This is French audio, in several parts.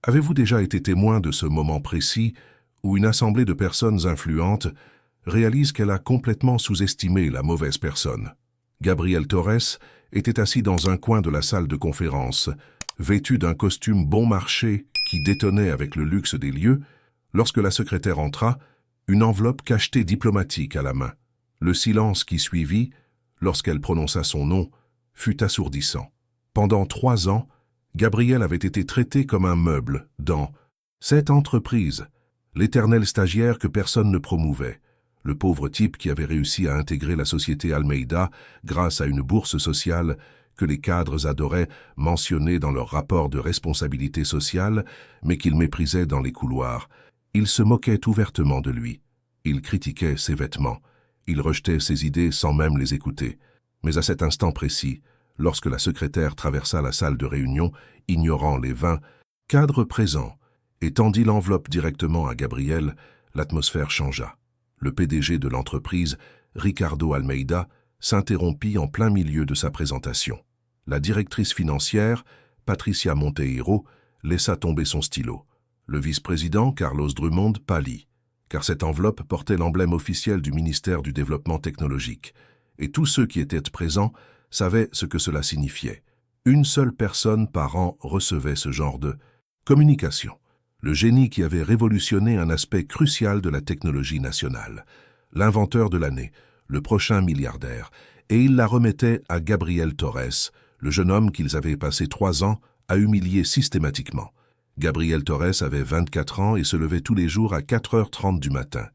Avez-vous déjà été témoin de ce moment précis où une assemblée de personnes influentes réalise qu'elle a complètement sous-estimé la mauvaise personne? Gabriel Torres était assis dans un coin de la salle de conférence, vêtu d'un costume bon marché qui détonnait avec le luxe des lieux, lorsque la secrétaire entra, une enveloppe cachetée diplomatique à la main. Le silence qui suivit, lorsqu'elle prononça son nom, fut assourdissant. Pendant 3 ans, Gabriel avait été traité comme un meuble dans cette entreprise, l'éternel stagiaire que personne ne promouvait, le pauvre type qui avait réussi à intégrer la société Almeida grâce à une bourse sociale que les cadres adoraient mentionner dans leur rapport de responsabilité sociale, mais qu'ils méprisaient dans les couloirs. Ils se moquaient ouvertement de lui. Ils critiquaient ses vêtements. Ils rejetaient ses idées sans même les écouter. Mais à cet instant précis, lorsque la secrétaire traversa la salle de réunion, ignorant les 20 cadres présents, et tendit l'enveloppe directement à Gabriel, l'atmosphère changea. Le PDG de l'entreprise, Ricardo Almeida, s'interrompit en plein milieu de sa présentation. La directrice financière, Patricia Monteiro, laissa tomber son stylo. Le vice-président, Carlos Drummond, pâlit, car cette enveloppe portait l'emblème officiel du ministère du Développement technologique, et tous ceux qui étaient présents savaient ce que cela signifiait. Une seule personne par an recevait ce genre de communication. Le génie qui avait révolutionné un aspect crucial de la technologie nationale, l'inventeur de l'année, le prochain milliardaire, et il la remettait à Gabriel Torres, le jeune homme qu'ils avaient passé 3 ans à humilier systématiquement. Gabriel Torres avait 24 ans et se levait tous les jours à 4h30 du matin.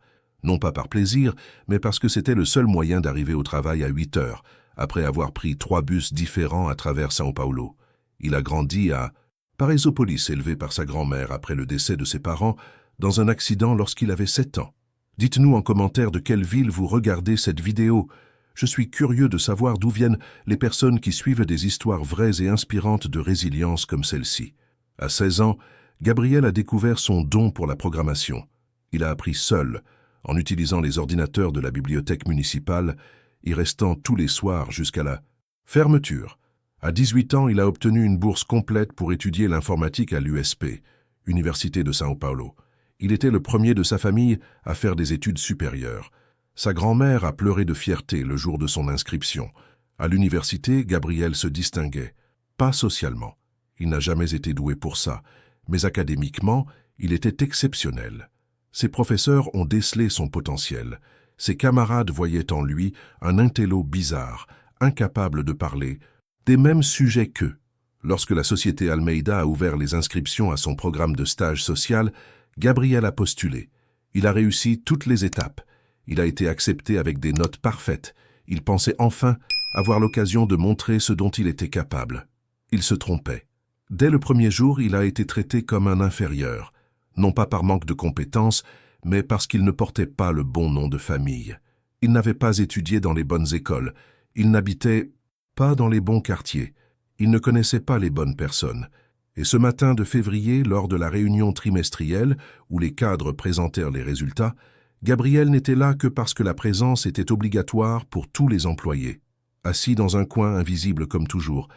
Non pas par plaisir, mais parce que c'était le seul moyen d'arriver au travail à 8h, après avoir pris 3 bus différents à travers São Paulo. Il a grandi à Paraisópolis, élevé par sa grand-mère après le décès de ses parents, dans un accident lorsqu'il avait 7 ans. Dites-nous en commentaire de quelle ville vous regardez cette vidéo. Je suis curieux de savoir d'où viennent les personnes qui suivent des histoires vraies et inspirantes de résilience comme celle-ci. À 16 ans, Gabriel a découvert son don pour la programmation. Il a appris seul, en utilisant les ordinateurs de la bibliothèque municipale, y restant tous les soirs jusqu'à la fermeture. À 18 ans, il a obtenu une bourse complète pour étudier l'informatique à l'USP, Université de São Paulo. Il était le premier de sa famille à faire des études supérieures. Sa grand-mère a pleuré de fierté le jour de son inscription. À l'université, Gabriel se distinguait, pas socialement. Il n'a jamais été doué pour ça, mais académiquement, il était exceptionnel. Ses professeurs ont décelé son potentiel. Ses camarades voyaient en lui un intello bizarre, incapable de parler des mêmes sujets qu'eux. Lorsque la société Almeida a ouvert les inscriptions à son programme de stage social, Gabriel a postulé. Il a réussi toutes les étapes. Il a été accepté avec des notes parfaites. Il pensait enfin avoir l'occasion de montrer ce dont il était capable. Il se trompait. Dès le premier jour, il a été traité comme un inférieur, non pas par manque de compétences, mais parce qu'il ne portait pas le bon nom de famille. Il n'avait pas étudié dans les bonnes écoles. Il n'habitait pas dans les bons quartiers. Il ne connaissait pas les bonnes personnes. Et ce matin de février, lors de la réunion trimestrielle, où les cadres présentèrent les résultats, Gabriel n'était là que parce que la présence était obligatoire pour tous les employés. Assis dans un coin invisible comme toujours,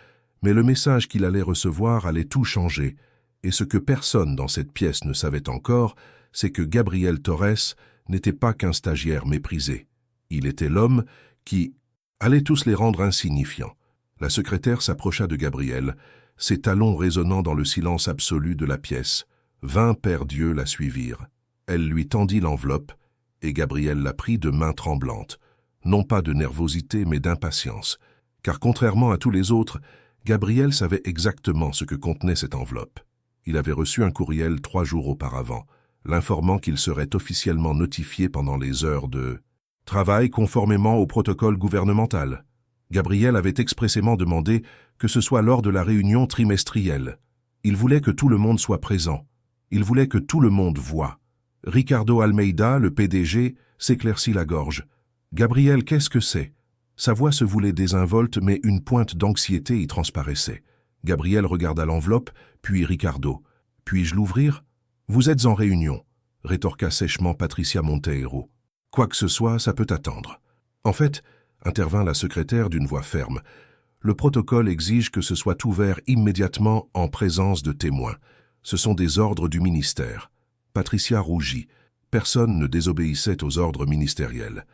mais le message qu'il allait recevoir allait tout changer. Et ce que personne dans cette pièce ne savait encore, c'est que Gabriel Torres n'était pas qu'un stagiaire méprisé. Il était l'homme qui allait tous les rendre insignifiants. La secrétaire s'approcha de Gabriel, ses talons résonnant dans le silence absolu de la pièce. 20 pères Dieu la suivirent. Elle lui tendit l'enveloppe, et Gabriel la prit de main tremblante, non pas de nervosité mais d'impatience, car contrairement à tous les autres, Gabriel savait exactement ce que contenait cette enveloppe. Il avait reçu un courriel 3 jours auparavant, l'informant qu'il serait officiellement notifié pendant les heures de travail conformément au protocole gouvernemental. Gabriel avait expressément demandé que ce soit lors de la réunion trimestrielle. Il voulait que tout le monde soit présent. Il voulait que tout le monde voie. Ricardo Almeida, le PDG, s'éclaircit la gorge. « Gabriel, qu'est-ce que c'est ?» Sa voix se voulait désinvolte, mais une pointe d'anxiété y transparaissait. Gabriel regarda l'enveloppe, puis Ricardo. « Puis-je l'ouvrir ?»« Vous êtes en réunion, » rétorqua sèchement Patricia Monteiro. « Quoi que ce soit, ça peut attendre. » En fait, intervint la secrétaire d'une voix ferme, le protocole exige que ce soit ouvert immédiatement en présence de témoins. Ce sont des ordres du ministère. Patricia rougit. Personne ne désobéissait aux ordres ministériels.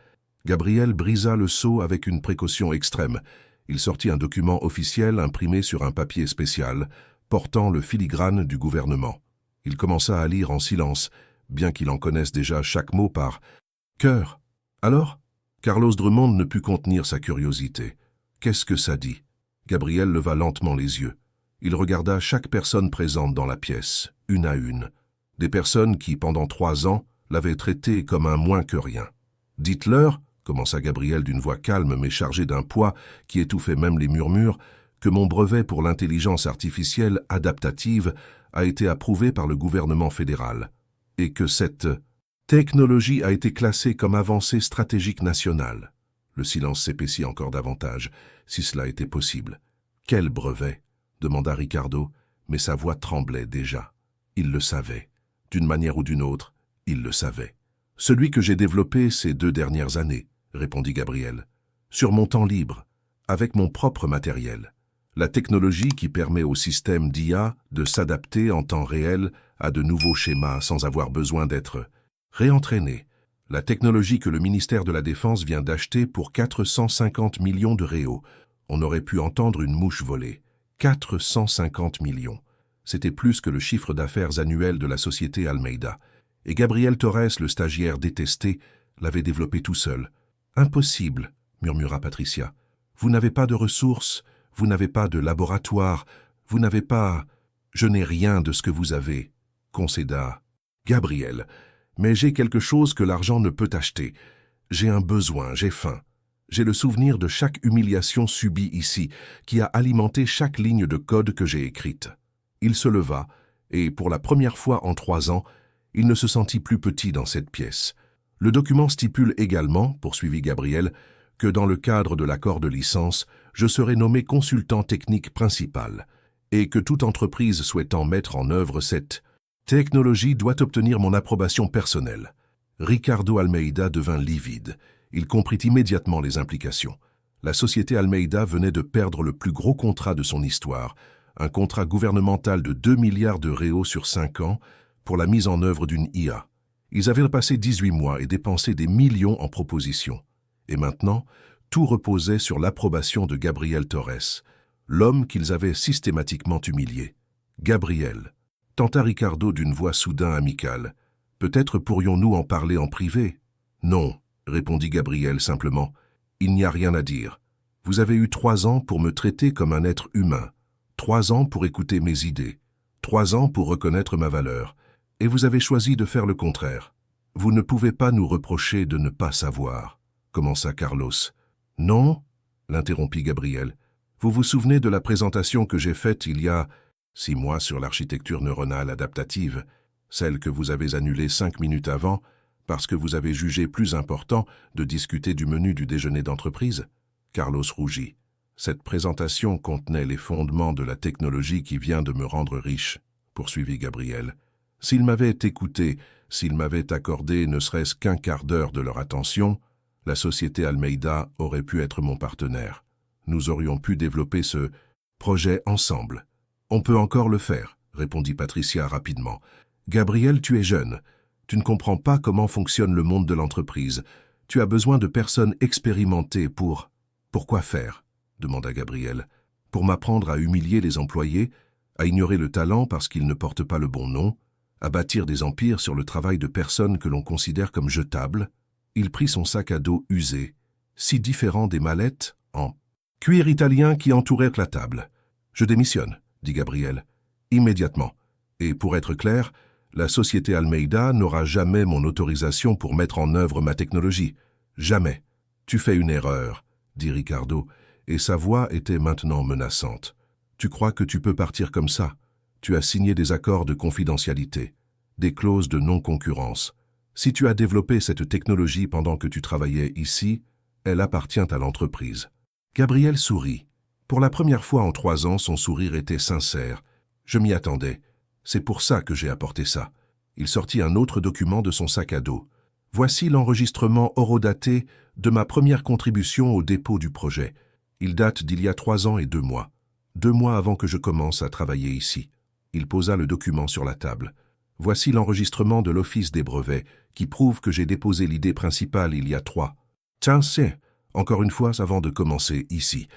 Gabriel brisa le sceau avec une précaution extrême. Il sortit un document officiel imprimé sur un papier spécial, portant le filigrane du gouvernement. Il commença à lire en silence, bien qu'il en connaisse déjà chaque mot par cœur. Alors, Carlos Drummond ne put contenir sa curiosité. Qu'est-ce que ça dit? Gabriel leva lentement les yeux. Il regarda chaque personne présente dans la pièce, une à une. Des personnes qui, pendant 3 ans, l'avaient traité comme un moins que rien. « Dites-leur, » commença Gabriel d'une voix calme mais chargée d'un poids qui étouffait même les murmures, que mon brevet pour l'intelligence artificielle adaptative a été approuvé par le gouvernement fédéral et que cette technologie a été classée comme avancée stratégique nationale. Le silence s'épaissit encore davantage, si cela était possible. « Quel brevet ?» demanda Ricardo, mais sa voix tremblait déjà. Il le savait. D'une manière ou d'une autre, il le savait. « Celui que j'ai développé ces 2 dernières années, » répondit Gabriel. « Sur mon temps libre, avec mon propre matériel. La technologie qui permet au système d'IA de s'adapter en temps réel à de nouveaux schémas sans avoir besoin d'être réentraîné. La technologie que le ministère de la Défense vient d'acheter pour 450 millions de réaux. On aurait pu entendre une mouche voler. 450 millions. C'était plus que le chiffre d'affaires annuel de la société Almeida. Et Gabriel Torres, le stagiaire détesté, l'avait développé tout seul. « Impossible, » murmura Patricia. « Vous n'avez pas de ressources, vous n'avez pas de laboratoire, vous n'avez pas... »« Je n'ai rien de ce que vous avez, » concéda Gabriel. « Mais j'ai quelque chose que l'argent ne peut acheter. J'ai un besoin, j'ai faim. J'ai le souvenir de chaque humiliation subie ici, qui a alimenté chaque ligne de code que j'ai écrite. » Il se leva, et pour la première fois en 3 ans, il ne se sentit plus petit dans cette pièce. Le document stipule également, poursuivit Gabriel, que dans le cadre de l'accord de licence, je serai nommé consultant technique principal, et que toute entreprise souhaitant mettre en œuvre cette technologie doit obtenir mon approbation personnelle. Ricardo Almeida devint livide. Il comprit immédiatement les implications. La société Almeida venait de perdre le plus gros contrat de son histoire, un contrat gouvernemental de 2 milliards de réaux sur 5 ans pour la mise en œuvre d'une IA. Ils avaient passé 18 mois et dépensé des millions en propositions. Et maintenant, tout reposait sur l'approbation de Gabriel Torres, l'homme qu'ils avaient systématiquement humilié. « Gabriel » tenta Ricardo d'une voix soudain amicale. « Peut-être pourrions-nous en parler en privé ?»« Non » répondit Gabriel simplement. « Il n'y a rien à dire. Vous avez eu 3 ans pour me traiter comme un être humain, 3 ans pour écouter mes idées, 3 ans pour reconnaître ma valeur, et vous avez choisi de faire le contraire. Vous ne pouvez pas nous reprocher de ne pas savoir, » commença Carlos. « Non » l'interrompit Gabriel. « Vous vous souvenez de la présentation que j'ai faite il y a 6 mois sur l'architecture neuronale adaptative, celle que vous avez annulée 5 minutes avant, parce que vous avez jugé plus important de discuter du menu du déjeuner d'entreprise ?» Carlos rougit. Cette présentation contenait les fondements de la technologie qui vient de me rendre riche, poursuivit Gabriel. S'ils m'avaient écouté, s'ils m'avaient accordé ne serait-ce qu'un quart d'heure de leur attention, la société Almeida aurait pu être mon partenaire. Nous aurions pu développer ce projet ensemble. On peut encore le faire, répondit Patricia rapidement. Gabriel, tu es jeune. Tu ne comprends pas comment fonctionne le monde de l'entreprise. Tu as besoin de personnes expérimentées pour... Pourquoi faire ? Demanda Gabriel. Pour m'apprendre à humilier les employés, à ignorer le talent parce qu'ils ne portent pas le bon nom, à bâtir des empires sur le travail de personnes que l'on considère comme jetables. Il prit son sac à dos usé, si différent des mallettes, en cuir italien qui entouraient la table. « Je démissionne », dit Gabriel, « immédiatement. Et pour être clair, la société Almeida n'aura jamais mon autorisation pour mettre en œuvre ma technologie. Jamais. Tu fais une erreur, » dit Ricardo, et sa voix était maintenant menaçante. « Tu crois que tu peux partir comme ça? Tu as signé des accords de confidentialité, des clauses de non-concurrence. Si tu as développé cette technologie pendant que tu travaillais ici, elle appartient à l'entreprise. » Gabriel sourit. Pour la première fois en 3 ans, son sourire était sincère. « Je m'y attendais. C'est pour ça que j'ai apporté ça. » Il sortit un autre document de son sac à dos. « Voici l'enregistrement horodaté de ma première contribution au dépôt du projet. Il date d'il y a 3 ans et 2 mois. 2 mois avant que je commence à travailler ici. » Il posa le document sur la table. Voici l'enregistrement de l'Office des brevets qui prouve que j'ai déposé l'idée principale il y a 3. Tiens, c'est, encore une fois avant de commencer ici,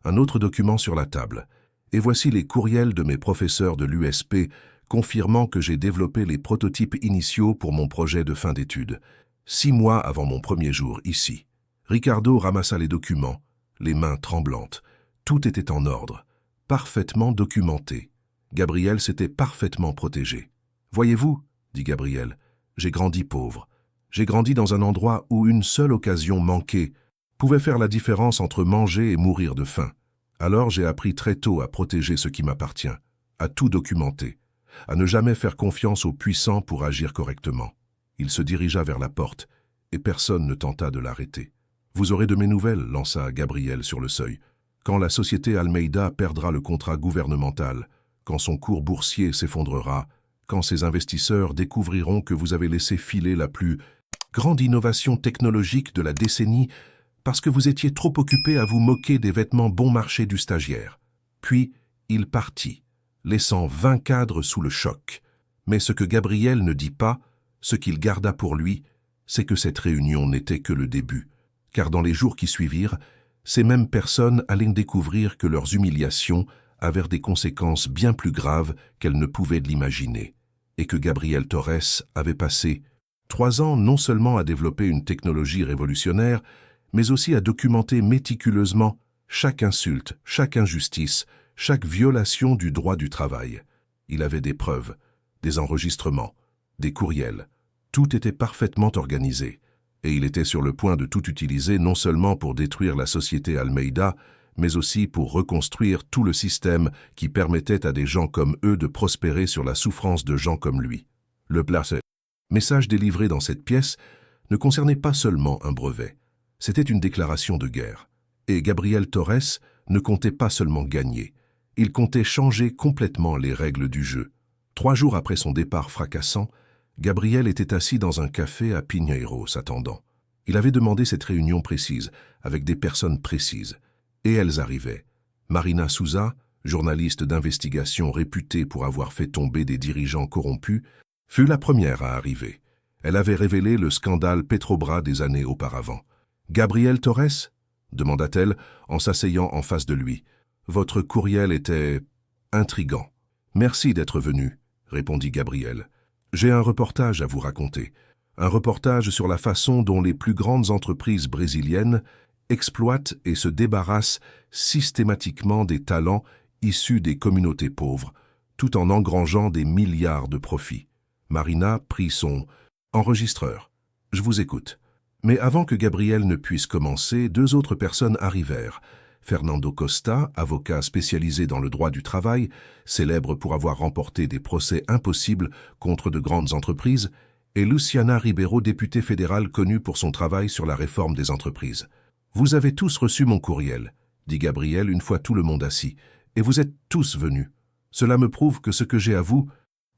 un autre document sur la table. Et voici les courriels de mes professeurs de l'USP confirmant que j'ai développé les prototypes initiaux pour mon projet de fin d'études, 6 mois avant mon premier jour ici. Ricardo ramassa les documents, les mains tremblantes. Tout était en ordre, parfaitement documenté. Gabriel s'était parfaitement protégé. « Voyez-vous, dit Gabriel, j'ai grandi pauvre. J'ai grandi dans un endroit où une seule occasion manquée pouvait faire la différence entre manger et mourir de faim. Alors j'ai appris très tôt à protéger ce qui m'appartient, à tout documenter, à ne jamais faire confiance aux puissants pour agir correctement. » Il se dirigea vers la porte, et personne ne tenta de l'arrêter. « Vous aurez de mes nouvelles, lança Gabriel sur le seuil. Quand la société Almeida perdra le contrat gouvernemental, quand son cours boursier s'effondrera, quand ses investisseurs découvriront que vous avez laissé filer la plus grande innovation technologique de la décennie parce que vous étiez trop occupé à vous moquer des vêtements bon marché du stagiaire. » Puis, il partit, laissant 20 cadres sous le choc. Mais ce que Gabriel ne dit pas, ce qu'il garda pour lui, c'est que cette réunion n'était que le début. Car dans les jours qui suivirent, ces mêmes personnes allaient découvrir que leurs humiliations avaient des conséquences bien plus graves qu'elles ne pouvaient l'imaginer, et que Gabriel Torres avait passé 3 ans non seulement à développer une technologie révolutionnaire, mais aussi à documenter méticuleusement chaque insulte, chaque injustice, chaque violation du droit du travail. Il avait des preuves, des enregistrements, des courriels. Tout était parfaitement organisé, et il était sur le point de tout utiliser non seulement pour détruire la société Almeida, mais aussi pour reconstruire tout le système qui permettait à des gens comme eux de prospérer sur la souffrance de gens comme lui. Le message délivré dans cette pièce ne concernait pas seulement un brevet. C'était une déclaration de guerre. Et Gabriel Torres ne comptait pas seulement gagner. Il comptait changer complètement les règles du jeu. 3 jours après son départ fracassant, Gabriel était assis dans un café à Pinheiro s'attendant. Il avait demandé cette réunion précise, avec des personnes précises. Et elles arrivaient. Marina Souza, journaliste d'investigation réputée pour avoir fait tomber des dirigeants corrompus, fut la première à arriver. Elle avait révélé le scandale Petrobras des années auparavant. « Gabriel Torres ?» demanda-t-elle en s'asseyant en face de lui. « Votre courriel était intrigant. »« Merci d'être venu, » répondit Gabriel. « J'ai un reportage à vous raconter. Un reportage sur la façon dont les plus grandes entreprises brésiliennes exploitent et se débarrassent systématiquement des talents issus des communautés pauvres, tout en engrangeant des milliards de profits. » Marina prit son enregistreur. « Je vous écoute. » Mais avant que Gabriel ne puisse commencer, 2 autres personnes arrivèrent. Fernando Costa, avocat spécialisé dans le droit du travail, célèbre pour avoir remporté des procès impossibles contre de grandes entreprises, et Luciana Ribeiro, députée fédérale connue pour son travail sur la réforme des entreprises. « Vous avez tous reçu mon courriel, » dit Gabriel une fois tout le monde assis, « et vous êtes tous venus. Cela me prouve que ce que j'ai à vous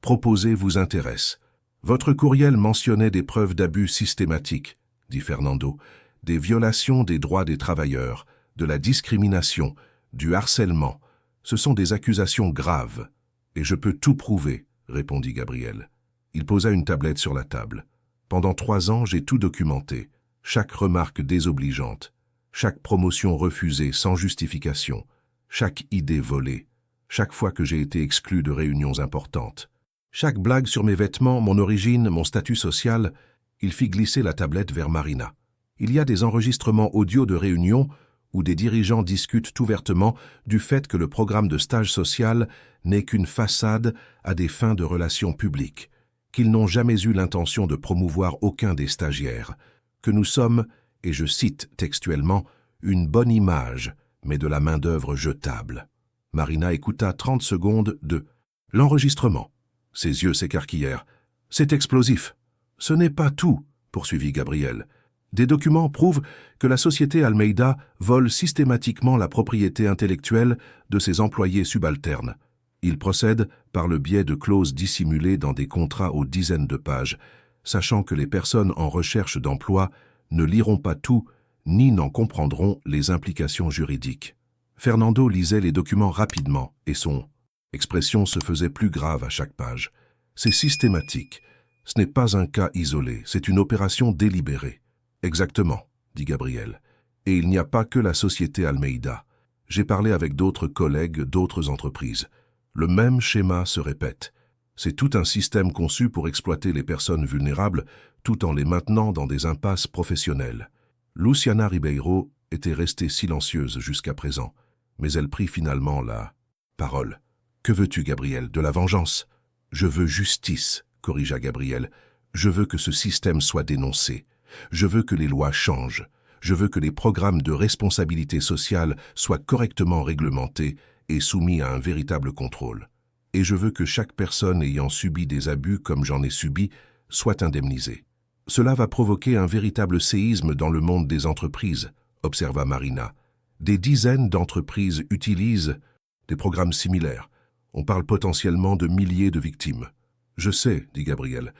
proposer vous intéresse. Votre courriel mentionnait des preuves d'abus systématiques, » dit Fernando, « des violations des droits des travailleurs, de la discrimination, du harcèlement. Ce sont des accusations graves. Et je peux tout prouver, » répondit Gabriel. Il posa une tablette sur la table. « Pendant 3 ans, j'ai tout documenté. Chaque remarque désobligeante, chaque promotion refusée sans justification, chaque idée volée, chaque fois que j'ai été exclu de réunions importantes. Chaque blague sur mes vêtements, mon origine, mon statut social. » Il fit glisser la tablette vers Marina. « Il y a des enregistrements audio de réunions où des dirigeants discutent ouvertement du fait que le programme de stage social n'est qu'une façade à des fins de relations publiques, qu'ils n'ont jamais eu l'intention de promouvoir aucun des stagiaires, que nous sommes, et je cite textuellement, une bonne image, mais de la main-d'œuvre jetable. » Marina écouta 30 secondes de l'enregistrement. Ses yeux s'écarquillèrent. « C'est explosif. »« Ce n'est pas tout, » poursuivit Gabriel. « Des documents prouvent que la société Almeida vole systématiquement la propriété intellectuelle de ses employés subalternes. Il procède par le biais de clauses dissimulées dans des contrats aux dizaines de pages, sachant que les personnes en recherche d'emploi ne liront pas tout ni n'en comprendront les implications juridiques. » Fernando lisait les documents rapidement et son Expression se faisait plus grave à chaque page. C'est systématique. Ce n'est pas un cas isolé, c'est une opération délibérée. Exactement, dit Gabriel. Et il n'y a pas que la société Almeida. J'ai parlé avec d'autres collègues d'autres entreprises. Le même schéma se répète. C'est tout un système conçu pour exploiter les personnes vulnérables tout en les maintenant dans des impasses professionnelles. Luciana Ribeiro était restée silencieuse jusqu'à présent, mais elle prit finalement la parole. « Que veux-tu, Gabriel? De la vengeance ?»« Je veux justice, » corrigea Gabriel. « Je veux que ce système soit dénoncé. Je veux que les lois changent. Je veux que les programmes de responsabilité sociale soient correctement réglementés et soumis à un véritable contrôle. Et je veux que chaque personne ayant subi des abus comme j'en ai subi soit indemnisée. Cela va provoquer un véritable séisme dans le monde des entreprises, observa Marina. Des dizaines d'entreprises utilisent des programmes similaires. On parle potentiellement de milliers de victimes. Je sais, dit Gabriel.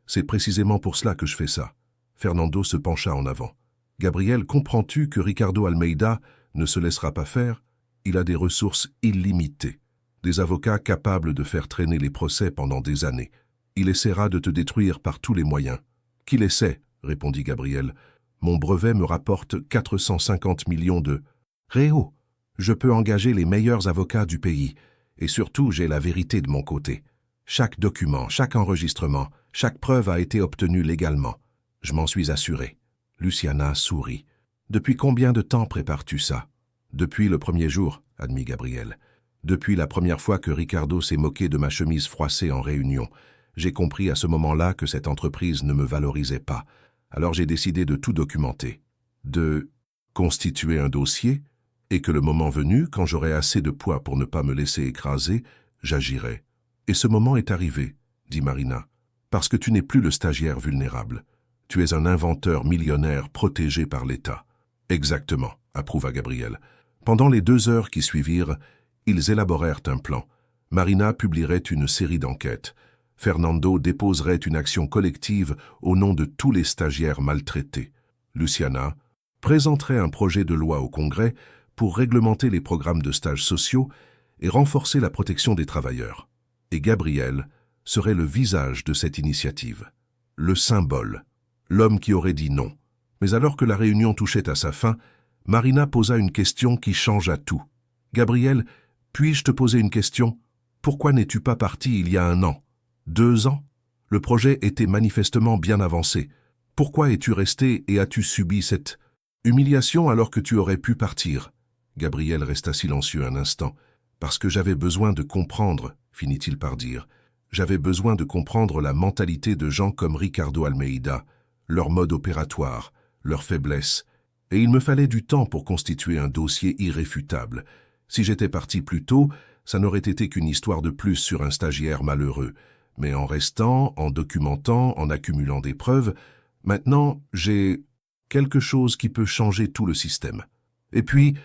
C'est précisément pour cela que je fais ça. Fernando se pencha en avant. Gabriel, comprends-tu que Ricardo Almeida ne se laissera pas faire? Il a des ressources illimitées. Des avocats capables de faire traîner les procès pendant des années. Il essaiera de te détruire par tous les moyens. Qu'il essaie, répondit Gabriel. Mon brevet me rapporte 450 millions de... Réo, je peux engager les meilleurs avocats du pays. Et surtout, j'ai la vérité de mon côté. Chaque document, chaque enregistrement, chaque preuve a été obtenue légalement. Je m'en suis assuré. Luciana sourit. Depuis combien de temps prépares-tu ça? Depuis le premier jour, admit Gabriel. Depuis la première fois que Ricardo s'est moqué de ma chemise froissée en réunion. J'ai compris à ce moment-là que cette entreprise ne me valorisait pas. Alors j'ai décidé de tout documenter. De constituer un dossier, et que le moment venu, quand j'aurai assez de poids pour ne pas me laisser écraser, j'agirai. Et ce moment est arrivé, dit Marina, parce que tu n'es plus le stagiaire vulnérable. Tu es un inventeur millionnaire protégé par l'État. Exactement, approuva Gabriel. Pendant les 2 heures qui suivirent, ils élaborèrent un plan. Marina publierait une série d'enquêtes. Fernando déposerait une action collective au nom de tous les stagiaires maltraités. Luciana présenterait un projet de loi au Congrès pour réglementer les programmes de stages sociaux et renforcer la protection des travailleurs. Et Gabriel serait le visage de cette initiative, le symbole, l'homme qui aurait dit non. Mais alors que la réunion touchait à sa fin, Marina posa une question qui changea tout. « Gabriel, puis-je te poser une question? Pourquoi n'es-tu pas parti il y a 1 an? 2 ans? Le projet était manifestement bien avancé. Pourquoi es-tu resté et as-tu subi cette humiliation alors que tu aurais pu partir ?» Gabriel resta silencieux un instant. « Parce que j'avais besoin de comprendre, finit-il par dire. J'avais besoin de comprendre la mentalité de gens comme Ricardo Almeida, leur mode opératoire, leurs faiblesses. Et il me fallait du temps pour constituer un dossier irréfutable. Si j'étais parti plus tôt, ça n'aurait été qu'une histoire de plus sur un stagiaire malheureux. Mais en restant, en documentant, en accumulant des preuves, maintenant, j'ai quelque chose qui peut changer tout le système. Et puis,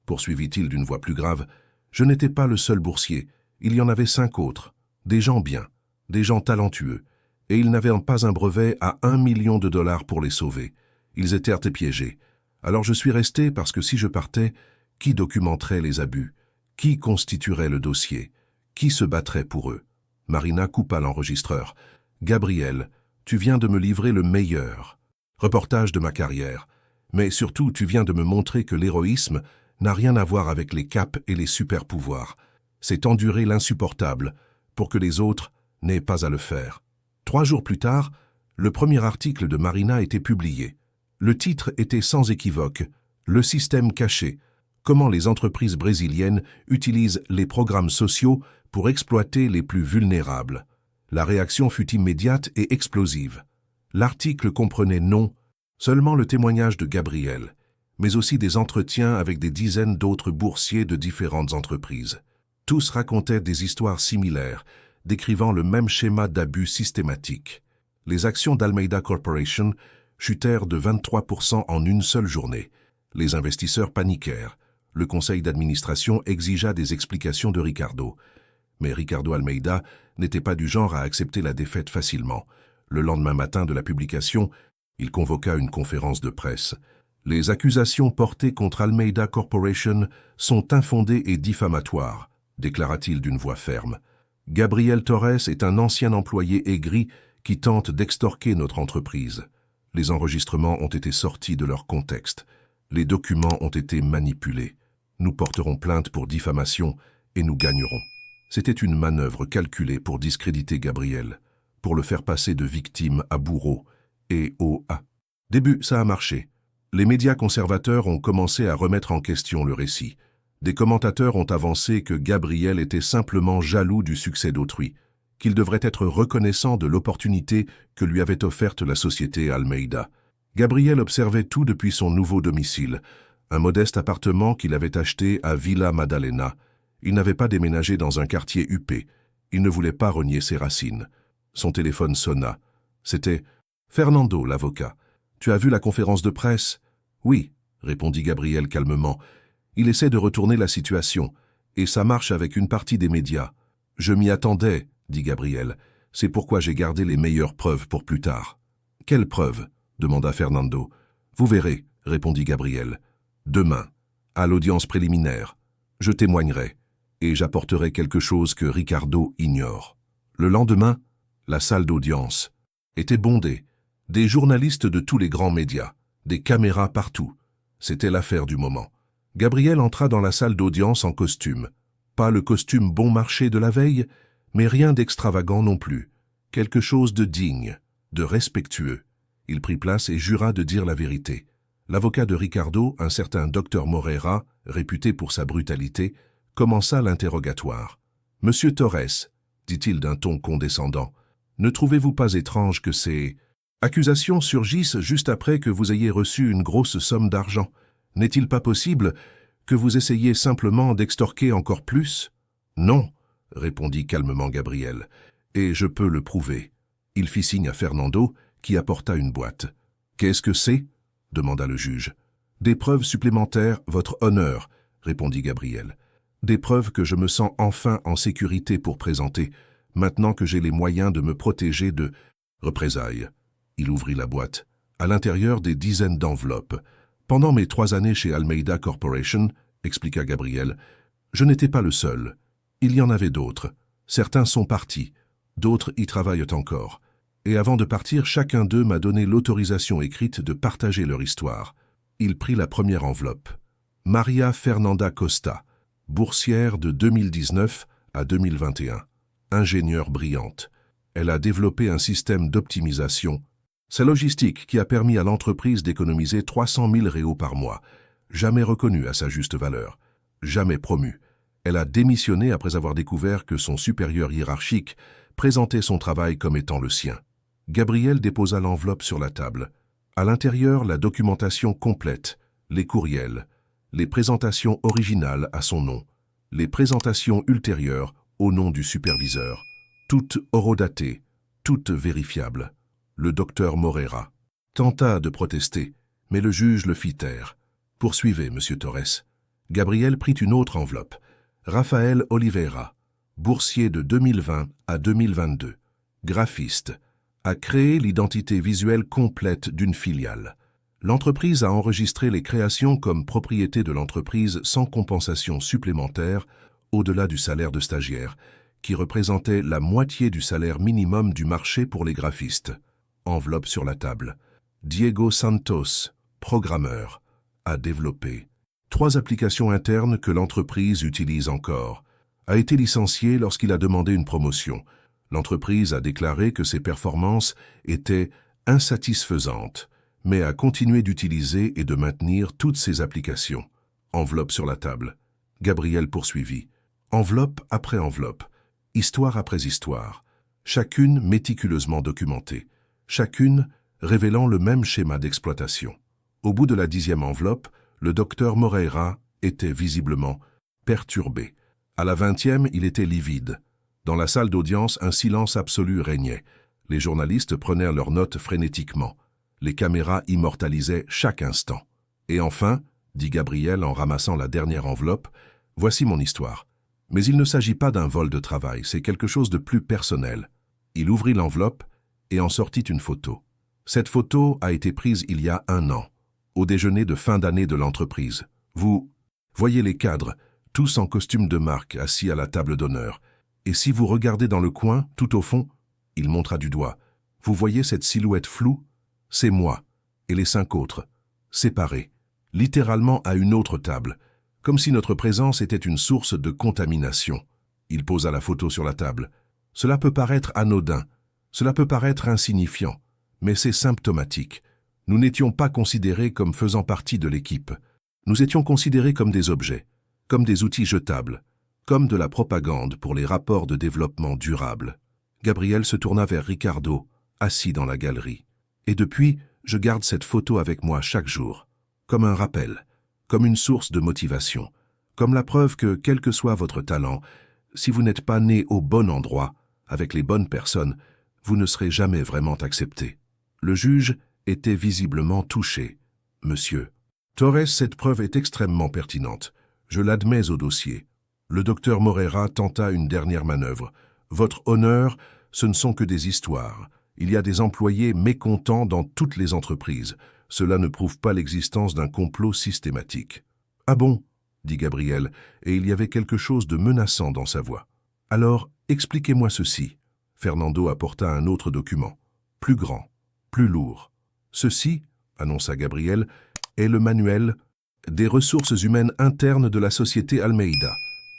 poursuivit-il d'une voix plus grave, je n'étais pas le seul boursier. Il y en avait 5 autres. Des gens bien, des gens talentueux. Et ils n'avaient pas un brevet à $1 million pour les sauver. Ils étaient piégés. Alors je suis resté parce que si je partais, qui documenterait les abus? Qui constituerait le dossier? Qui se battrait pour eux? Marina coupa l'enregistreur. Gabriel, tu viens de me livrer le meilleur reportage de ma carrière. Mais surtout, tu viens de me montrer que l'héroïsme n'a rien à voir avec les capes et les super-pouvoirs. C'est endurer l'insupportable pour que les autres n'aient pas à le faire. 3 jours plus tard, le premier article de Marina était publié. Le titre était sans équivoque « Le système caché. Comment les entreprises brésiliennes utilisent les programmes sociaux pour exploiter les plus vulnérables ». La réaction fut immédiate et explosive. L'article comprenait non seulement le témoignage de Gabriel, mais aussi des entretiens avec des dizaines d'autres boursiers de différentes entreprises. Tous racontaient des histoires similaires, décrivant le même schéma d'abus systématique. Les actions d'Almeida Corporation chutèrent de 23% en une seule journée. Les investisseurs paniquèrent. Le conseil d'administration exigea des explications de Ricardo. Mais Ricardo Almeida n'était pas du genre à accepter la défaite facilement. Le lendemain matin de la publication, il convoqua une conférence de presse. Les accusations portées contre Almeida Corporation sont infondées et diffamatoires, déclara-t-il d'une voix ferme. « Gabriel Torres est un ancien employé aigri qui tente d'extorquer notre entreprise. Les enregistrements ont été sortis de leur contexte. Les documents ont été manipulés. Nous porterons plainte pour diffamation et nous gagnerons. » C'était une manœuvre calculée pour discréditer Gabriel, pour le faire passer de victime à bourreau et au début, ça a marché. Les médias conservateurs ont commencé à remettre en question le récit. Des commentateurs ont avancé que Gabriel était simplement jaloux du succès d'autrui, qu'il devrait être reconnaissant de l'opportunité que lui avait offerte la société Almeida. Gabriel observait tout depuis son nouveau domicile, un modeste appartement qu'il avait acheté à Villa Madalena. Il n'avait pas déménagé dans un quartier huppé. Il ne voulait pas renier ses racines. Son téléphone sonna. C'était « Fernando, l'avocat. Tu as vu la conférence de presse ?»« Oui, » répondit Gabriel calmement. Il essaie de retourner la situation, et ça marche avec une partie des médias. « Je m'y attendais, » dit Gabriel. « C'est pourquoi j'ai gardé les meilleures preuves pour plus tard. »« Quelles preuves ?» demanda Fernando. « Vous verrez, » répondit Gabriel. « Demain, à l'audience préliminaire, je témoignerai, et j'apporterai quelque chose que Ricardo ignore. » Le lendemain, la salle d'audience était bondée. Des journalistes de tous les grands médias, des caméras partout. C'était l'affaire du moment. Gabriel entra dans la salle d'audience en costume. Pas le costume bon marché de la veille, mais rien d'extravagant non plus. Quelque chose de digne, de respectueux. Il prit place et jura de dire la vérité. L'avocat de Ricardo, un certain Dr Moreira, réputé pour sa brutalité, commença l'interrogatoire. « Monsieur Torres, » dit-il d'un ton condescendant, « ne trouvez-vous pas étrange que ces accusations surgissent juste après que vous ayez reçu une grosse somme d'argent? N'est-il pas possible que vous essayiez simplement d'extorquer encore plus ?»« Non, » répondit calmement Gabriel, « et je peux le prouver. » Il fit signe à Fernando, qui apporta une boîte. « Qu'est-ce que c'est ?» demanda le juge. « Des preuves supplémentaires, votre honneur, » répondit Gabriel. « Des preuves que je me sens enfin en sécurité pour présenter, maintenant que j'ai les moyens de me protéger de représailles. » Il ouvrit la boîte. À l'intérieur, des dizaines d'enveloppes. « Pendant mes 3 années chez Almeida Corporation, » expliqua Gabriel, « je n'étais pas le seul. Il y en avait d'autres. Certains sont partis, d'autres y travaillent encore. Et avant de partir, chacun d'eux m'a donné l'autorisation écrite de partager leur histoire. » Il prit la première enveloppe. « Maria Fernanda Costa, boursière de 2019 à 2021. Ingénieure brillante. Elle a développé un système d'optimisation. Sa logistique qui a permis à l'entreprise d'économiser 300 000 réaux par mois. Jamais reconnue à sa juste valeur. Jamais promue. Elle a démissionné après avoir découvert que son supérieur hiérarchique présentait son travail comme étant le sien. » Gabriel déposa l'enveloppe sur la table. À l'intérieur, la documentation complète, les courriels, les présentations originales à son nom, les présentations ultérieures au nom du superviseur, toutes horodatées, toutes vérifiables. Le docteur Moreira tenta de protester, mais le juge le fit taire. « Poursuivez, monsieur Torres. » Gabriel prit une autre enveloppe. « Rafael Oliveira, boursier de 2020 à 2022, graphiste, a créé l'identité visuelle complète d'une filiale. L'entreprise a enregistré les créations comme propriété de l'entreprise sans compensation supplémentaire au-delà du salaire de stagiaire, qui représentait la moitié du salaire minimum du marché pour les graphistes. » Enveloppe sur la table. « Diego Santos, programmeur, a développé 3 applications internes que l'entreprise utilise encore. A été licencié lorsqu'il a demandé une promotion. L'entreprise a déclaré que ses performances étaient insatisfaisantes, mais a continué d'utiliser et de maintenir toutes ses applications. » Enveloppe sur la table. Gabriel poursuivit. Enveloppe après enveloppe, histoire après histoire, chacune méticuleusement documentée, chacune révélant le même schéma d'exploitation. Au bout de la 10e enveloppe, le docteur Moreira était visiblement perturbé. À la 20e, il était livide. Dans la salle d'audience, un silence absolu régnait. Les journalistes prenaient leurs notes frénétiquement. Les caméras immortalisaient chaque instant. « Et enfin, » dit Gabriel en ramassant la dernière enveloppe, « voici mon histoire. Mais il ne s'agit pas d'un vol de travail, c'est quelque chose de plus personnel. » Il ouvrit l'enveloppe et en sortit une photo. Cette photo a été prise il y a 1 an, au déjeuner de fin d'année de l'entreprise. Vous voyez les cadres, tous en costume de marque, assis à la table d'honneur. Et si vous regardez dans le coin, tout au fond, il montra du doigt. Vous voyez cette silhouette floue? C'est moi, et les 5 autres, séparés, littéralement à une autre table, comme si notre présence était une source de contamination. Il posa la photo sur la table. Cela peut paraître anodin, cela peut paraître insignifiant, mais c'est symptomatique. Nous n'étions pas considérés comme faisant partie de l'équipe. Nous étions considérés comme des objets, comme des outils jetables, comme de la propagande pour les rapports de développement durable. Gabriel se tourna vers Ricardo, assis dans la galerie. Et depuis, je garde cette photo avec moi chaque jour, comme un rappel, comme une source de motivation, comme la preuve que, quel que soit votre talent, si vous n'êtes pas né au bon endroit, avec les bonnes personnes, vous ne serez jamais vraiment accepté. Le juge était visiblement touché. Monsieur Torres, cette preuve est extrêmement pertinente. Je l'admets au dossier. Le docteur Moreira tenta une dernière manœuvre. Votre honneur, ce ne sont que des histoires. Il y a des employés mécontents dans toutes les entreprises. Cela ne prouve pas l'existence d'un complot systématique. Ah bon, dit Gabriel, et il y avait quelque chose de menaçant dans sa voix. Alors, expliquez-moi ceci. Fernando apporta un autre document, plus grand, plus lourd. Ceci, annonça Gabriel, est le manuel des ressources humaines internes de la société Almeida,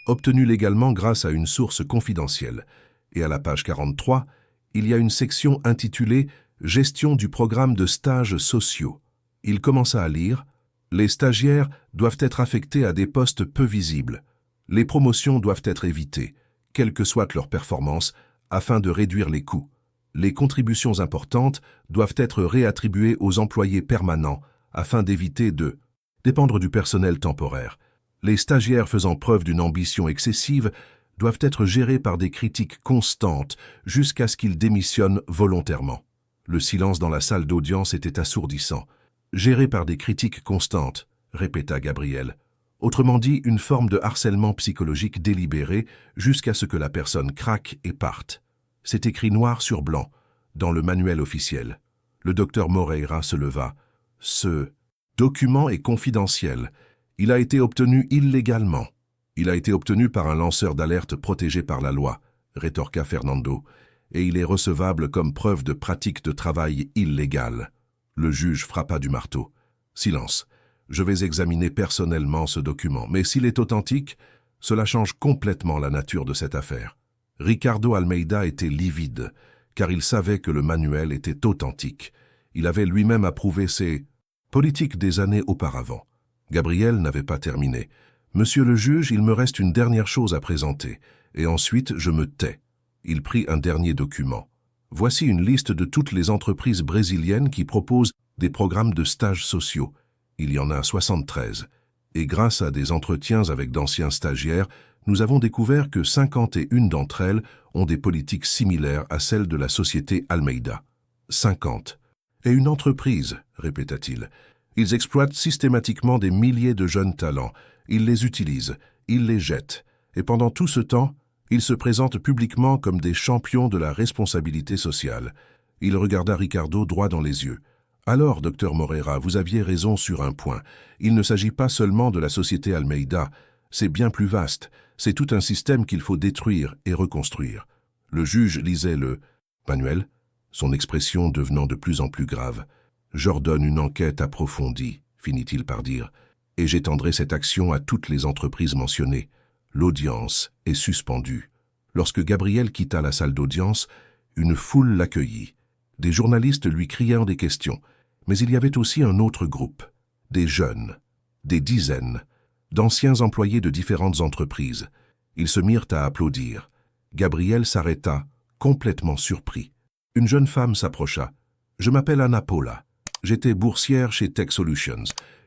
obtenu légalement grâce à une source confidentielle. Et à la page 43, il y a une section intitulée « Gestion du programme de stages sociaux ». Il commença à lire « Les stagiaires doivent être affectés à des postes peu visibles. Les promotions doivent être évitées, quelle que soit leur performance, afin de réduire les coûts. Les contributions importantes doivent être réattribuées aux employés permanents, afin d'éviter de dépendre du personnel temporaire. Les stagiaires faisant preuve d'une ambition excessive doivent être gérés par des critiques constantes jusqu'à ce qu'ils démissionnent volontairement. » Le silence dans la salle d'audience était assourdissant. « Gérés par des critiques constantes », répéta Gabriel. Autrement dit, une forme de harcèlement psychologique délibéré jusqu'à ce que la personne craque et parte. C'est écrit noir sur blanc, dans le manuel officiel. Le docteur Moreira se leva. « Ce document est confidentiel. Il a été obtenu illégalement. » « Il a été obtenu par un lanceur d'alerte protégé par la loi, » rétorqua Fernando, « et il est recevable comme preuve de pratique de travail illégale. » Le juge frappa du marteau. « Silence. Je vais examiner personnellement ce document, mais s'il est authentique, cela change complètement la nature de cette affaire. » Ricardo Almeida était livide, car il savait que le manuel était authentique. Il avait lui-même approuvé ses politiques des années auparavant. Gabriel n'avait pas terminé. « Monsieur le juge, il me reste une dernière chose à présenter, et ensuite je me tais. » Il prit un dernier document. « Voici une liste de toutes les entreprises brésiliennes qui proposent des programmes de stages sociaux. Il y en a 73. Et grâce à des entretiens avec d'anciens stagiaires, nous avons découvert que 51 d'entre elles ont des politiques similaires à celles de la société Almeida. 50. Et une entreprise, répéta-t-il. Ils exploitent systématiquement des milliers de jeunes talents. Ils les utilisent, ils les jettent. Et pendant tout ce temps, ils se présentent publiquement comme des champions de la responsabilité sociale. » Il regarda Ricardo droit dans les yeux. « Alors, docteur Moreira, vous aviez raison sur un point. Il ne s'agit pas seulement de la société Almeida. C'est bien plus vaste. C'est tout un système qu'il faut détruire et reconstruire. » Le juge lisait le manuel, son expression devenant de plus en plus grave. « J'ordonne une enquête approfondie, » finit-il par dire, « et j'étendrai cette action à toutes les entreprises mentionnées. » L'audience est suspendue. Lorsque Gabriel quitta la salle d'audience, une foule l'accueillit. Des journalistes lui crièrent des questions, mais il y avait aussi un autre groupe, des jeunes, des dizaines, d'anciens employés de différentes entreprises. Ils se mirent à applaudir. Gabriel s'arrêta, complètement surpris. Une jeune femme s'approcha. « Je m'appelle Ana Paula. J'étais boursière chez Tech Solutions.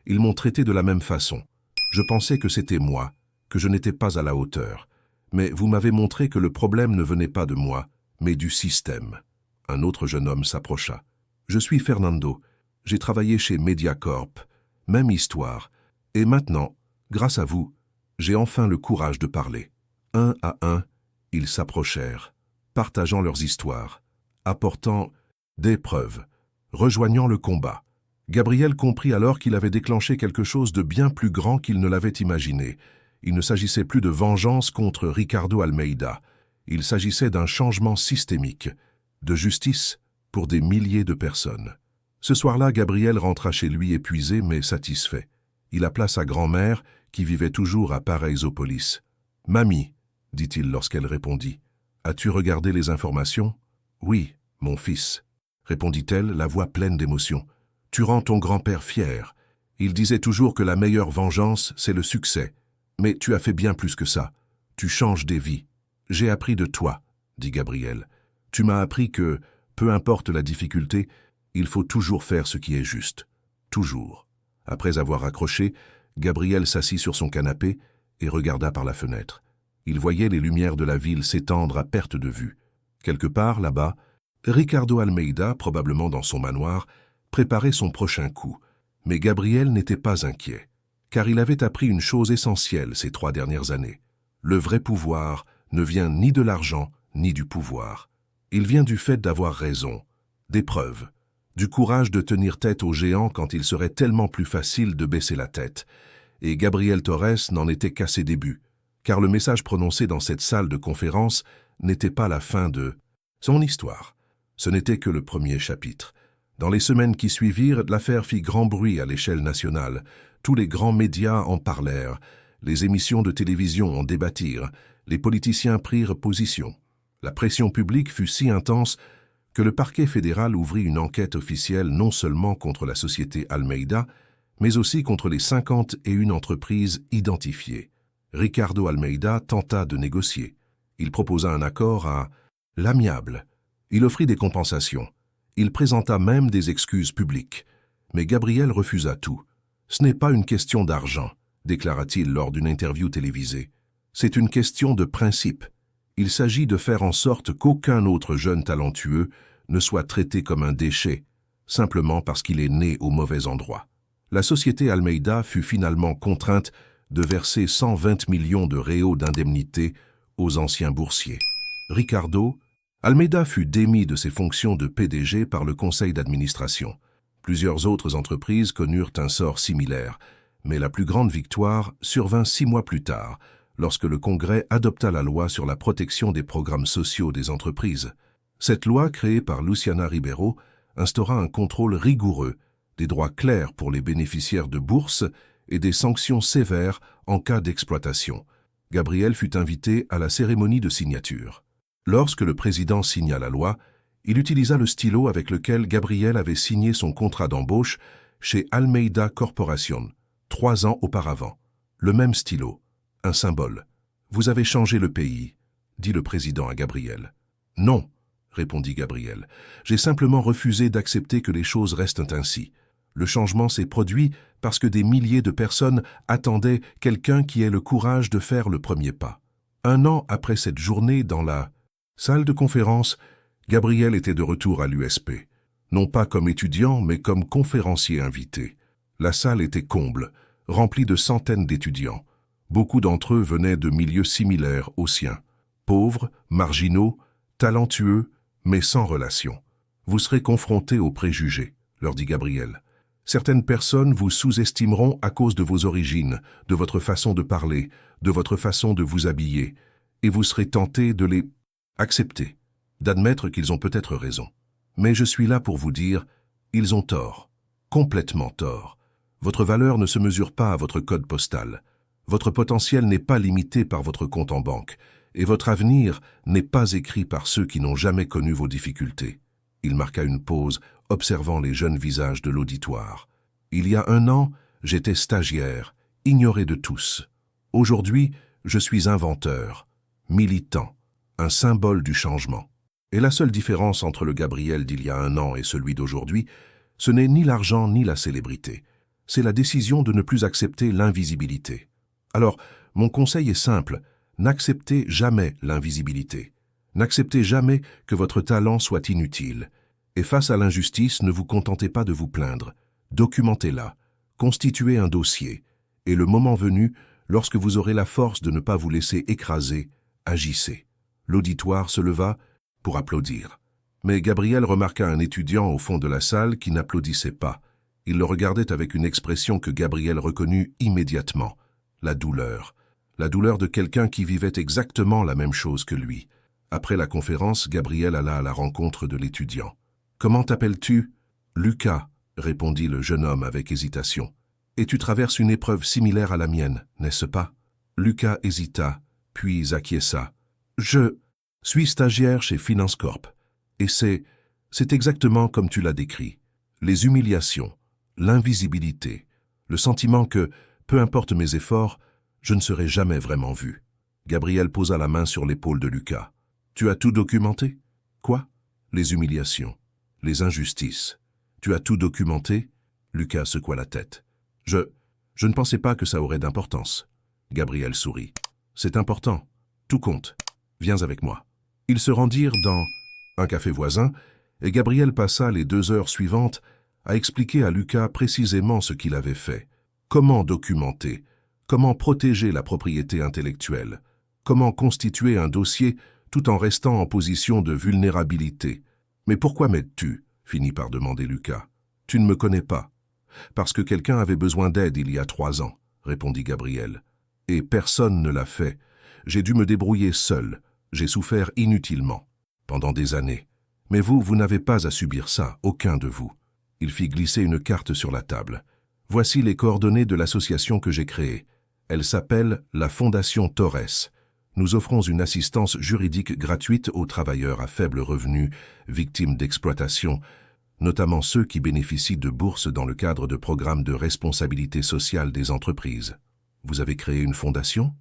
Ils m'ont traité de la même façon. Je pensais que c'était moi, que je n'étais pas à la hauteur. Mais vous m'avez montré que le problème ne venait pas de moi, mais du système. » Un autre jeune homme s'approcha. « Je suis Fernando. J'ai travaillé chez Mediacorp. Même histoire. Et maintenant, grâce à vous, j'ai enfin le courage de parler. » Un à un, ils s'approchèrent, partageant leurs histoires, apportant des preuves, rejoignant le combat. Gabriel comprit alors qu'il avait déclenché quelque chose de bien plus grand qu'il ne l'avait imaginé. Il ne s'agissait plus de vengeance contre Ricardo Almeida. Il s'agissait d'un changement systémique, de justice pour des milliers de personnes. Ce soir-là, Gabriel rentra chez lui épuisé mais satisfait. Il appela sa grand-mère, qui vivait toujours à Paraísopolis. « Mamie, dit-il lorsqu'elle répondit, as-tu regardé les informations ? » « Oui, mon fils, répondit-elle, la voix pleine d'émotion. Tu rends ton grand-père fier. Il disait toujours que la meilleure vengeance, c'est le succès. Mais tu as fait bien plus que ça. Tu changes des vies. J'ai appris de toi, dit Gabriel. Tu m'as appris que, peu importe la difficulté, il faut toujours faire ce qui est juste. Toujours. Après avoir raccroché, Gabriel s'assit sur son canapé et regarda par la fenêtre. Il voyait les lumières de la ville s'étendre à perte de vue. Quelque part, là-bas, Ricardo Almeida, probablement dans son manoir, préparait son prochain coup. Mais Gabriel n'était pas inquiet, car il avait appris une chose essentielle ces 3 dernières années. Le vrai pouvoir ne vient ni de l'argent, ni du pouvoir. Il vient du fait d'avoir raison, des preuves, du courage de tenir tête aux géants quand il serait tellement plus facile de baisser la tête. Et Gabriel Torres n'en était qu'à ses débuts, car le message prononcé dans cette salle de conférence n'était pas la fin de son histoire. Ce n'était que le premier chapitre. Dans les semaines qui suivirent, l'affaire fit grand bruit à l'échelle nationale. Tous les grands médias en parlèrent. Les émissions de télévision en débattirent. Les politiciens prirent position. La pression publique fut si intense que le parquet fédéral ouvrit une enquête officielle non seulement contre la société Almeida, mais aussi contre les 51 entreprises identifiées. Ricardo Almeida tenta de négocier. Il proposa un accord à l'amiable. Il offrit des compensations. Il présenta même des excuses publiques. Mais Gabriel refusa tout. « Ce n'est pas une question d'argent », déclara-t-il lors d'une interview télévisée. « C'est une question de principe. Il s'agit de faire en sorte qu'aucun autre jeune talentueux ne soit traité comme un déchet, simplement parce qu'il est né au mauvais endroit. » La société Almeida fut finalement contrainte de verser 120 millions de réaux d'indemnité aux anciens boursiers. Ricardo Almeida fut démis de ses fonctions de PDG par le conseil d'administration. Plusieurs autres entreprises connurent un sort similaire, mais la plus grande victoire survint 6 mois plus tard, lorsque le Congrès adopta la loi sur la protection des programmes sociaux des entreprises. Cette loi, créée par Luciana Ribeiro, instaura un contrôle rigoureux, des droits clairs pour les bénéficiaires de bourses et des sanctions sévères en cas d'exploitation. Gabriel fut invité à la cérémonie de signature. Lorsque le président signa la loi, il utilisa le stylo avec lequel Gabriel avait signé son contrat d'embauche chez Almeida Corporation, 3 ans auparavant. Le même stylo, un symbole. « Vous avez changé le pays », dit le président à Gabriel. « Non », répondit Gabriel. « J'ai simplement refusé d'accepter que les choses restent ainsi. Le changement s'est produit parce que des milliers de personnes attendaient quelqu'un qui ait le courage de faire le premier pas. » 1 an après cette journée dans la salle de conférence, Gabriel était de retour à l'USP. Non pas comme étudiant, mais comme conférencier invité. La salle était comble, remplie de centaines d'étudiants. Beaucoup d'entre eux venaient de milieux similaires aux siens. Pauvres, marginaux, talentueux, mais sans relation. Vous serez confrontés aux préjugés, leur dit Gabriel. Certaines personnes vous sous-estimeront à cause de vos origines, de votre façon de parler, de votre façon de vous habiller, et vous serez tenté de les accepter, d'admettre qu'ils ont peut-être raison. Mais je suis là pour vous dire, ils ont tort, complètement tort. Votre valeur ne se mesure pas à votre code postal. Votre potentiel n'est pas limité par votre compte en banque, et votre avenir n'est pas écrit par ceux qui n'ont jamais connu vos difficultés. Il marqua une pause, observant les jeunes visages de l'auditoire. Il y a 1 an, j'étais stagiaire, ignoré de tous. Aujourd'hui, je suis inventeur, militant, un symbole du changement. Et la seule différence entre le Gabriel d'il y a 1 an et celui d'aujourd'hui, ce n'est ni l'argent ni la célébrité. C'est la décision de ne plus accepter l'invisibilité. Alors, mon conseil est simple, n'acceptez jamais l'invisibilité. N'acceptez jamais que votre talent soit inutile. Et face à l'injustice, ne vous contentez pas de vous plaindre. Documentez-la, constituez un dossier. Et le moment venu, lorsque vous aurez la force de ne pas vous laisser écraser, agissez. L'auditoire se leva pour applaudir. Mais Gabriel remarqua un étudiant au fond de la salle qui n'applaudissait pas. Il le regardait avec une expression que Gabriel reconnut immédiatement, la douleur. la douleur de quelqu'un qui vivait exactement la même chose que lui. Après la conférence, Gabriel alla à la rencontre de l'étudiant. « Comment t'appelles-tu »« Lucas », répondit le jeune homme avec hésitation. « Et tu traverses une épreuve similaire à la mienne, n'est-ce pas ?» Lucas hésita, puis acquiesça. « Je suis stagiaire chez Finance Corp. Et c'est exactement comme tu l'as décrit. Les humiliations, l'invisibilité, le sentiment que, peu importe mes efforts, je ne serai jamais vraiment vu. » Gabriel posa la main sur l'épaule de Lucas. « Tu as tout documenté ?»« Quoi ?»« Les humiliations, les injustices. Tu as tout documenté ?» Lucas secoua la tête. « Je ne pensais pas que ça aurait d'importance. » Gabriel sourit. « C'est important. Tout compte. Viens avec moi. » Ils se rendirent dans un café voisin et Gabriel passa les 2 heures suivantes à expliquer à Lucas précisément ce qu'il avait fait. Comment documenter, comment protéger la propriété intellectuelle, comment constituer un dossier tout en restant en position de vulnérabilité. « Mais pourquoi m'aides-tu » finit par demander Lucas. « Tu ne me connais pas. »« Parce que quelqu'un avait besoin d'aide il y a 3 ans, » répondit Gabriel. « Et personne ne l'a fait. J'ai dû me débrouiller seul. J'ai souffert inutilement, pendant des années. Mais vous n'avez pas à subir ça, aucun de vous. » Il fit glisser une carte sur la table. « Voici les coordonnées de l'association que j'ai créée. Elle s'appelle la Fondation Torres. Nous offrons une assistance juridique gratuite aux travailleurs à faible revenu, victimes d'exploitation, notamment ceux qui bénéficient de bourses dans le cadre de programmes de responsabilité sociale des entreprises. » « Vous avez créé une fondation ?»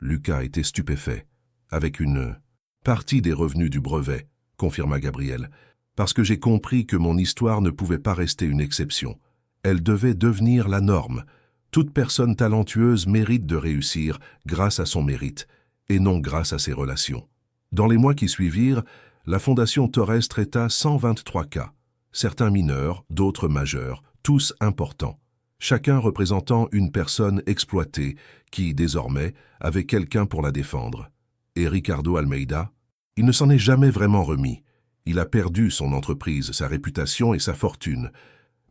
Lucas était stupéfait. « Avec une partie des revenus du brevet, » confirma Gabriel, « parce que j'ai compris que mon histoire ne pouvait pas rester une exception. Elle devait devenir la norme. Toute personne talentueuse mérite de réussir grâce à son mérite, et non grâce à ses relations. » Dans les mois qui suivirent, la Fondation Torres traita 123 cas, certains mineurs, d'autres majeurs, tous importants. Chacun représentant une personne exploitée qui, désormais, avait quelqu'un pour la défendre. Et Ricardo Almeida, il ne s'en est jamais vraiment remis. Il a perdu son entreprise, sa réputation et sa fortune.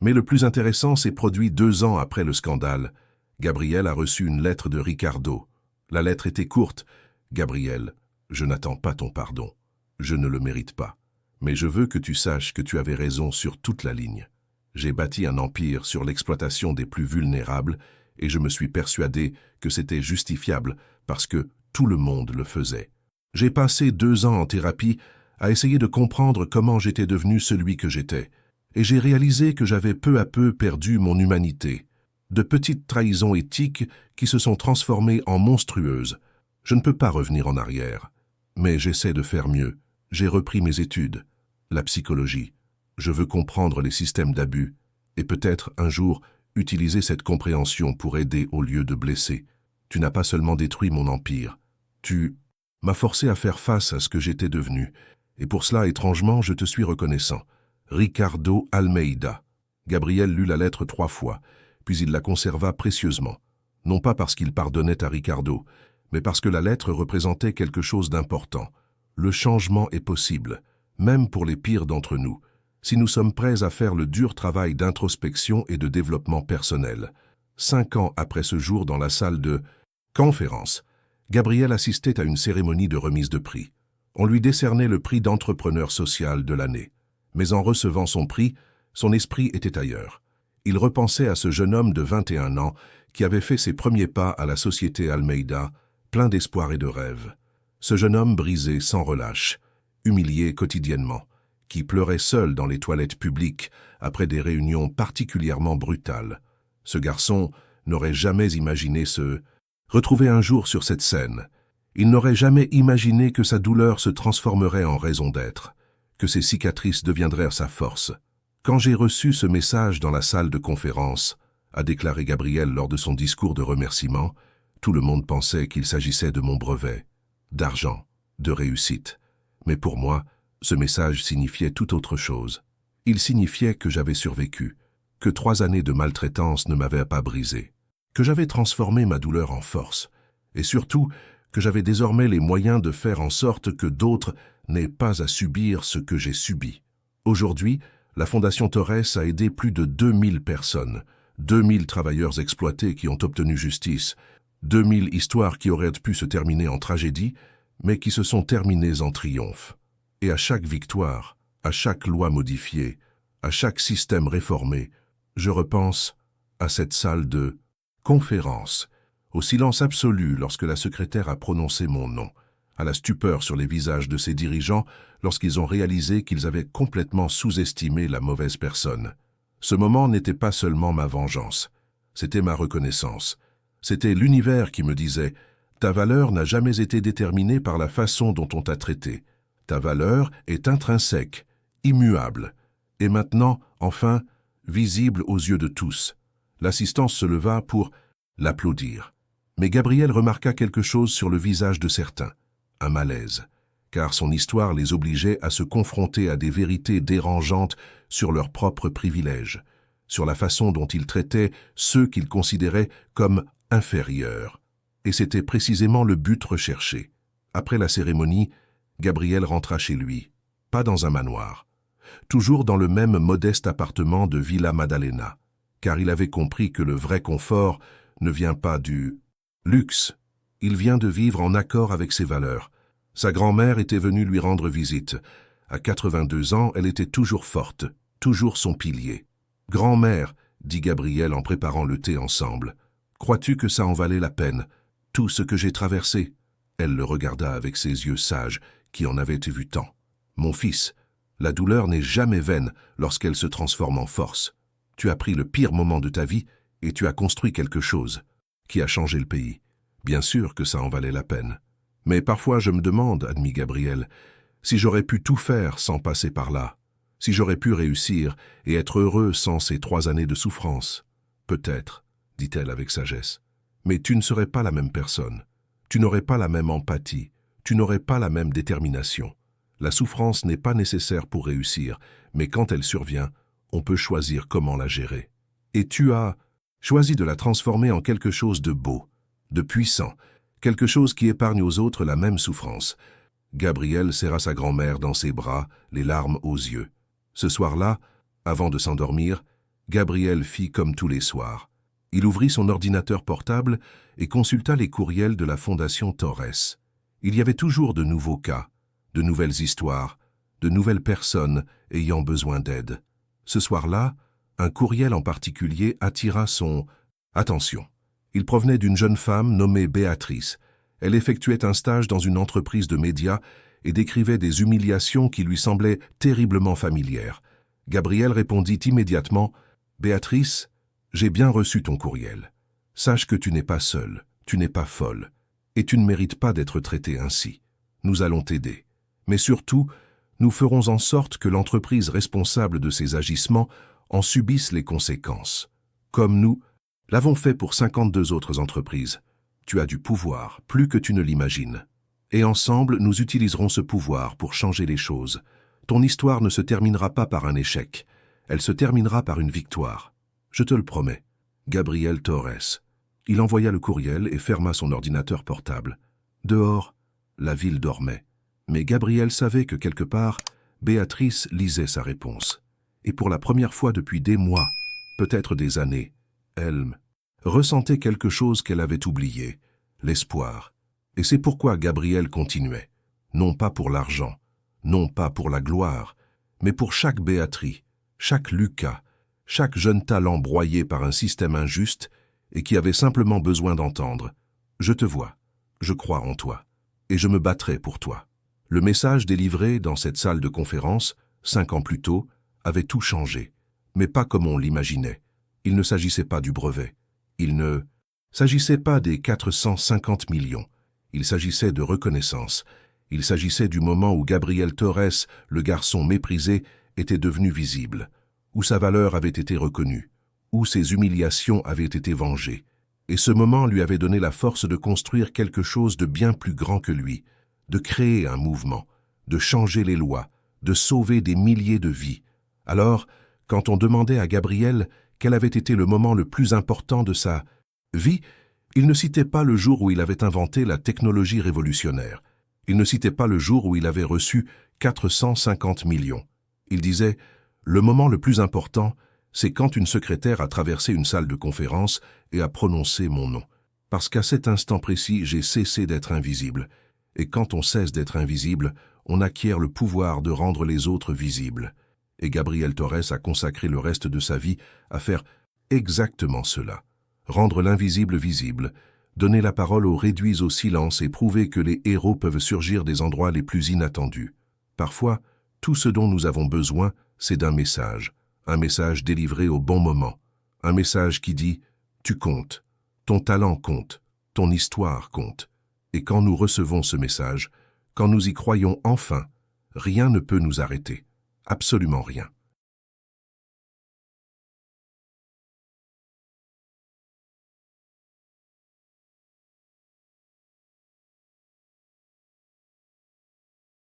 Mais le plus intéressant s'est produit 2 ans après le scandale. Gabriel a reçu une lettre de Ricardo. La lettre était courte. « Gabriel, je n'attends pas ton pardon. Je ne le mérite pas. Mais je veux que tu saches que tu avais raison sur toute la ligne. J'ai bâti un empire sur l'exploitation des plus vulnérables et je me suis persuadé que c'était justifiable parce que tout le monde le faisait. J'ai passé 2 ans en thérapie à essayer de comprendre comment j'étais devenu celui que j'étais et j'ai réalisé que j'avais peu à peu perdu mon humanité. De petites trahisons éthiques qui se sont transformées en monstrueuses. Je ne peux pas revenir en arrière. Mais j'essaie de faire mieux. J'ai repris mes études, la psychologie. Je veux comprendre les systèmes d'abus et peut-être un jour utiliser cette compréhension pour aider au lieu de blesser. Tu n'as pas seulement détruit mon empire, tu m'as forcé à faire face à ce que j'étais devenu. Et pour cela, étrangement, je te suis reconnaissant. Ricardo Almeida. Gabriel lut la lettre 3 fois, puis il la conserva précieusement. Non pas parce qu'il pardonnait à Ricardo, mais parce que la lettre représentait quelque chose d'important. Le changement est possible, même pour les pires d'entre nous, si nous sommes prêts à faire le dur travail d'introspection et de développement personnel. 5 ans après ce jour dans la salle de conférence, Gabriel assistait à une cérémonie de remise de prix. On lui décernait le prix d'entrepreneur social de l'année. Mais en recevant son prix, son esprit était ailleurs. Il repensait à ce jeune homme de 21 ans qui avait fait ses premiers pas à la société Almeida, plein d'espoir et de rêves. Ce jeune homme brisé sans relâche, humilié quotidiennement, qui pleurait seul dans les toilettes publiques après des réunions particulièrement brutales. Ce garçon n'aurait jamais imaginé se retrouver un jour sur cette scène. Il n'aurait jamais imaginé que sa douleur se transformerait en raison d'être, que ses cicatrices deviendraient sa force. « Quand j'ai reçu ce message dans la salle de conférence, » a déclaré Gabriel lors de son discours de remerciement, tout le monde pensait qu'il s'agissait de mon brevet, d'argent, de réussite. Mais pour moi, ce message signifiait tout autre chose. Il signifiait que j'avais survécu, que 3 années de maltraitance ne m'avaient pas brisé, que j'avais transformé ma douleur en force, et surtout que j'avais désormais les moyens de faire en sorte que d'autres n'aient pas à subir ce que j'ai subi. Aujourd'hui, la Fondation Torres a aidé plus de 2000 personnes, 2000 travailleurs exploités qui ont obtenu justice, 2000 histoires qui auraient pu se terminer en tragédie, mais qui se sont terminées en triomphe. Et à chaque victoire, à chaque loi modifiée, à chaque système réformé, je repense à cette salle de conférence, au silence absolu lorsque la secrétaire a prononcé mon nom, à la stupeur sur les visages de ses dirigeants lorsqu'ils ont réalisé qu'ils avaient complètement sous-estimé la mauvaise personne. Ce moment n'était pas seulement ma vengeance, c'était ma reconnaissance. C'était l'univers qui me disait « Ta valeur n'a jamais été déterminée par la façon dont on t'a traité. Ta valeur est intrinsèque, immuable. » Et maintenant, enfin, visible aux yeux de tous. L'assistance se leva pour l'applaudir. Mais Gabriel remarqua quelque chose sur le visage de certains, un malaise, car son histoire les obligeait à se confronter à des vérités dérangeantes sur leurs propres privilèges, sur la façon dont ils traitaient ceux qu'ils considéraient comme inférieurs. Et c'était précisément le but recherché. Après la cérémonie, Gabriel rentra chez lui, pas dans un manoir, toujours dans le même modeste appartement de Villa Maddalena, car il avait compris que le vrai confort ne vient pas du luxe, il vient de vivre en accord avec ses valeurs. Sa grand-mère était venue lui rendre visite. À 82 ans, elle était toujours forte, toujours son pilier. « Grand-mère, » dit Gabriel en préparant le thé ensemble, « crois-tu que ça en valait la peine, tout ce que j'ai traversé ?» Elle le regarda avec ses yeux sages, qui en avaient vu tant. « Mon fils, la douleur n'est jamais vaine lorsqu'elle se transforme en force. Tu as pris le pire moment de ta vie et tu as construit quelque chose qui a changé le pays. Bien sûr que ça en valait la peine. Mais parfois je me demande, admit Gabriel, si j'aurais pu tout faire sans passer par là, si j'aurais pu réussir et être heureux sans ces 3 années de souffrance. Peut-être, dit-elle avec sagesse, mais tu ne serais pas la même personne. Tu n'aurais pas la même empathie, tu n'aurais pas la même détermination. La souffrance n'est pas nécessaire pour réussir, mais quand elle survient, on peut choisir comment la gérer. Et tu as choisi de la transformer en quelque chose de beau, de puissant, quelque chose qui épargne aux autres la même souffrance. Gabriel serra sa grand-mère dans ses bras, les larmes aux yeux. Ce soir-là, avant de s'endormir, Gabriel fit comme tous les soirs. Il ouvrit son ordinateur portable et consulta les courriels de la Fondation Torres. Il y avait toujours de nouveaux cas, de nouvelles histoires, de nouvelles personnes ayant besoin d'aide. Ce soir-là, un courriel en particulier attira son attention. Il provenait d'une jeune femme nommée Béatrice. Elle effectuait un stage dans une entreprise de médias et décrivait des humiliations qui lui semblaient terriblement familières. Gabriel répondit immédiatement « Béatrice, j'ai bien reçu ton courriel. Sache que tu n'es pas seule, tu n'es pas folle, et tu ne mérites pas d'être traitée ainsi. Nous allons t'aider. Mais surtout, nous ferons en sorte que l'entreprise responsable de ces agissements en subisse les conséquences. Comme nous l'avons fait pour 52 autres entreprises. Tu as du pouvoir, plus que tu ne l'imagines. Et ensemble, nous utiliserons ce pouvoir pour changer les choses. Ton histoire ne se terminera pas par un échec. Elle se terminera par une victoire. Je te le promets. Gabriel Torres. Il envoya le courriel et ferma son ordinateur portable. Dehors, la ville dormait. Mais Gabriel savait que quelque part, Béatrice lisait sa réponse. Et pour la première fois depuis des mois, peut-être des années, elle ressentait quelque chose qu'elle avait oublié, l'espoir. Et c'est pourquoi Gabriel continuait. Non pas pour l'argent, non pas pour la gloire, mais pour chaque Béatrice, chaque Lucas, chaque jeune talent broyé par un système injuste et qui avait simplement besoin d'entendre « Je te vois, je crois en toi, et je me battrai pour toi ». Le message délivré dans cette salle de conférence, 5 ans plus tôt, avait tout changé, mais pas comme on l'imaginait. Il ne s'agissait pas du brevet. Il ne s'agissait pas des 450 millions. Il s'agissait de reconnaissance. Il s'agissait du moment où Gabriel Torres, le garçon méprisé, était devenu visible, où sa valeur avait été reconnue, où ses humiliations avaient été vengées. Et ce moment lui avait donné la force de construire quelque chose de bien plus grand que lui, de créer un mouvement, de changer les lois, de sauver des milliers de vies. Alors, quand on demandait à Gabriel quel avait été le moment le plus important de sa vie, il ne citait pas le jour où il avait inventé la technologie révolutionnaire. Il ne citait pas le jour où il avait reçu 450 millions. Il disait « Le moment le plus important, c'est quand une secrétaire a traversé une salle de conférence et a prononcé mon nom. Parce qu'à cet instant précis, j'ai cessé d'être invisible. Et quand on cesse d'être invisible, on acquiert le pouvoir de rendre les autres visibles. Et Gabriel Torres a consacré le reste de sa vie à faire exactement cela. Rendre l'invisible visible, donner la parole aux réduits au silence et prouver que les héros peuvent surgir des endroits les plus inattendus. Parfois, tout ce dont nous avons besoin, c'est d'un message. Un message délivré au bon moment. Un message qui dit « Tu comptes, ton talent compte, ton histoire compte ». Et quand nous recevons ce message, quand nous y croyons enfin, rien ne peut nous arrêter. Absolument rien.